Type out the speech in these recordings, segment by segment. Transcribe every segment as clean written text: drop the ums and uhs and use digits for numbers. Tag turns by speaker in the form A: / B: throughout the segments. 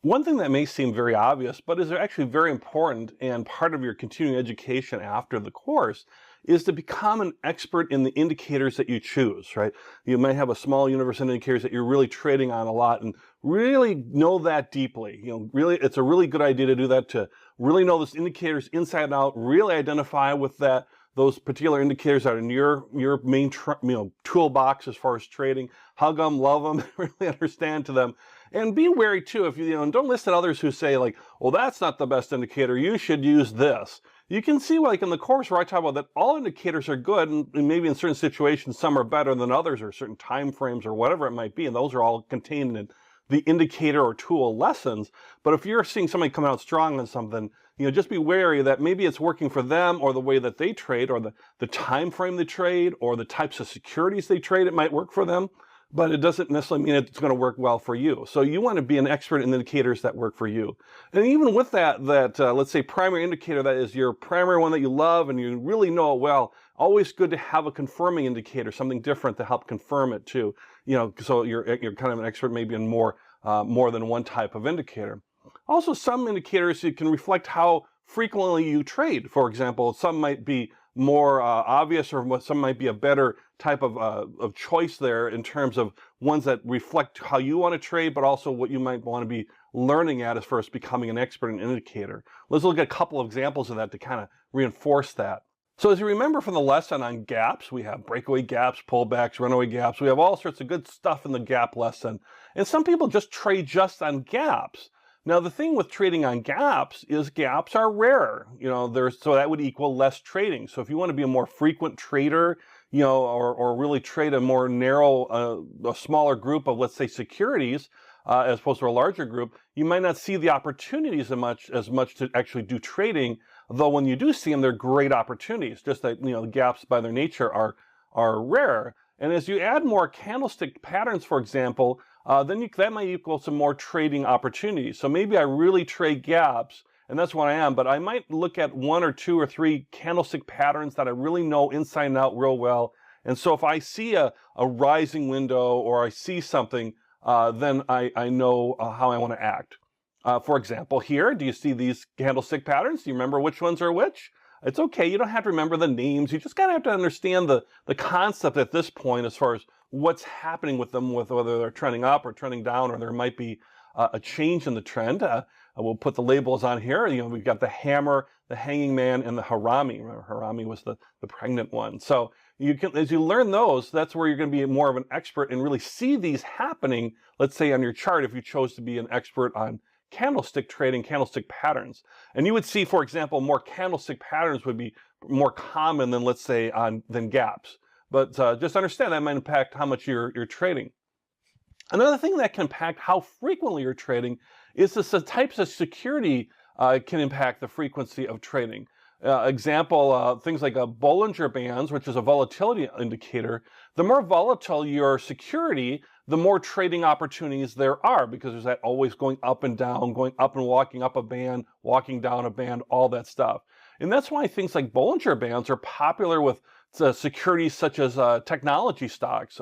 A: One thing that may seem very obvious, but is actually very important and part of your continuing education after the course, is to become an expert in the indicators that you choose, right? You may have a small universe of indicators that you're really trading on a lot and really know that deeply. Really, it's a really good idea to do that, to really know those indicators inside and out, really identify with those particular indicators that are in your main toolbox as far as trading. Hug them, love them, really understand to them. And be wary too, if and don't listen to others who say like, well, that's not the best indicator, you should use this. You can see, like in the course where I talk about that all indicators are good, and maybe in certain situations some are better than others, or certain time frames or whatever it might be, and those are all contained in the indicator or tool lessons. But if you're seeing somebody come out strong on something, just be wary that maybe it's working for them, or the way that they trade, or the time frame they trade, or the types of securities they trade. It might work for them, but it doesn't necessarily mean it's going to work well for you. So you want to be an expert in indicators that work for you. And even with that let's say primary indicator, that is your primary one that you love and you really know it well, always good to have a confirming indicator, something different to help confirm it too. So you're kind of an expert maybe in more than one type of indicator. Also, some indicators you can reflect how frequently you trade. For example, some might be more obvious, or some might be a better type of choice there in terms of ones that reflect how you want to trade, but also what you might want to be learning at as far as becoming an expert in an indicator. Let's look at a couple of examples of that to kind of reinforce that. So as you remember from the lesson on gaps, we have breakaway gaps, pullbacks, runaway gaps. We have all sorts of good stuff in the gap lesson. And some people just trade just on gaps. Now, the thing with trading on gaps is gaps are rare. So that would equal less trading. So if you want to be a more frequent trader, or really trade a more narrow, a smaller group of, let's say, securities, as opposed to a larger group, you might not see the opportunities as much to actually do trading. Though when you do see them, they're great opportunities. Just that the gaps by their nature are rare. And as you add more candlestick patterns, for example, then that might equal some more trading opportunities. So maybe I really trade gaps, and that's what I am, but I might look at 1 or 2 or 3 candlestick patterns that I really know inside and out real well. And so if I see a rising window, or I see something, then I know how I want to act. For example, here, do you see these candlestick patterns? Do you remember which ones are which? It's okay, you don't have to remember the names. You just kind of have to understand the concept at this point as far as what's happening with them, with whether they're trending up or trending down, or there might be a change in the trend. We'll put the labels on here. We've got the hammer, the hanging man, and the harami. Remember, harami was the pregnant one. So as you learn those, that's where you're going to be more of an expert and really see these happening, let's say on your chart, if you chose to be an expert on candlestick trading, candlestick patterns. And you would see, for example, more candlestick patterns would be more common than, let's say, than gaps. But just understand that might impact how much you're trading. Another thing that can impact how frequently you're trading is the types of security can impact the frequency of trading. Example, things like Bollinger Bands, which is a volatility indicator. The more volatile your security, the more trading opportunities there are, because there's that always going up and down, going up and walking up a band, walking down a band, all that stuff. And that's why things like Bollinger Bands are popular with securities such as technology stocks,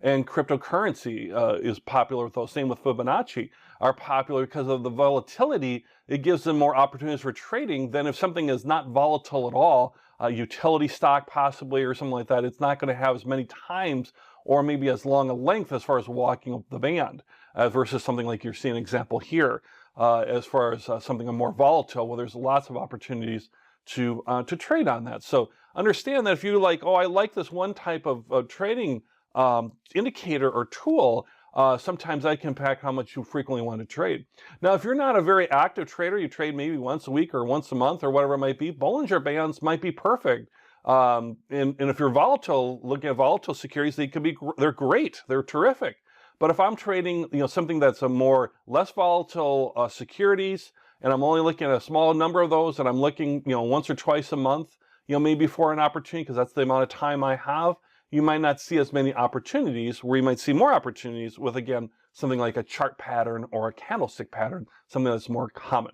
A: and cryptocurrency is popular with those. Same with Fibonacci, are popular because of the volatility. It gives them more opportunities for trading than if something is not volatile at all, a utility stock possibly, or something like that. It's not going to have as many times or maybe as long a length as far as walking up the band, versus something like you're seeing an example here, as far as something more volatile, well, there's lots of opportunities to trade on that. So understand that if you I like this one type of trading indicator or tool, sometimes that can impact how much you frequently want to trade. Now, if you're not a very active trader, you trade maybe once a week or once a month or whatever it might be, Bollinger Bands might be perfect. And if you're volatile, looking at volatile securities, they're great, they're terrific. But if I'm trading, something that's a less volatile securities, and I'm only looking at a small number of those, and I'm looking, once or twice a month, maybe for an opportunity, because that's the amount of time I have, you might not see as many opportunities, where you might see more opportunities with, again, something like a chart pattern or a candlestick pattern, something that's more common.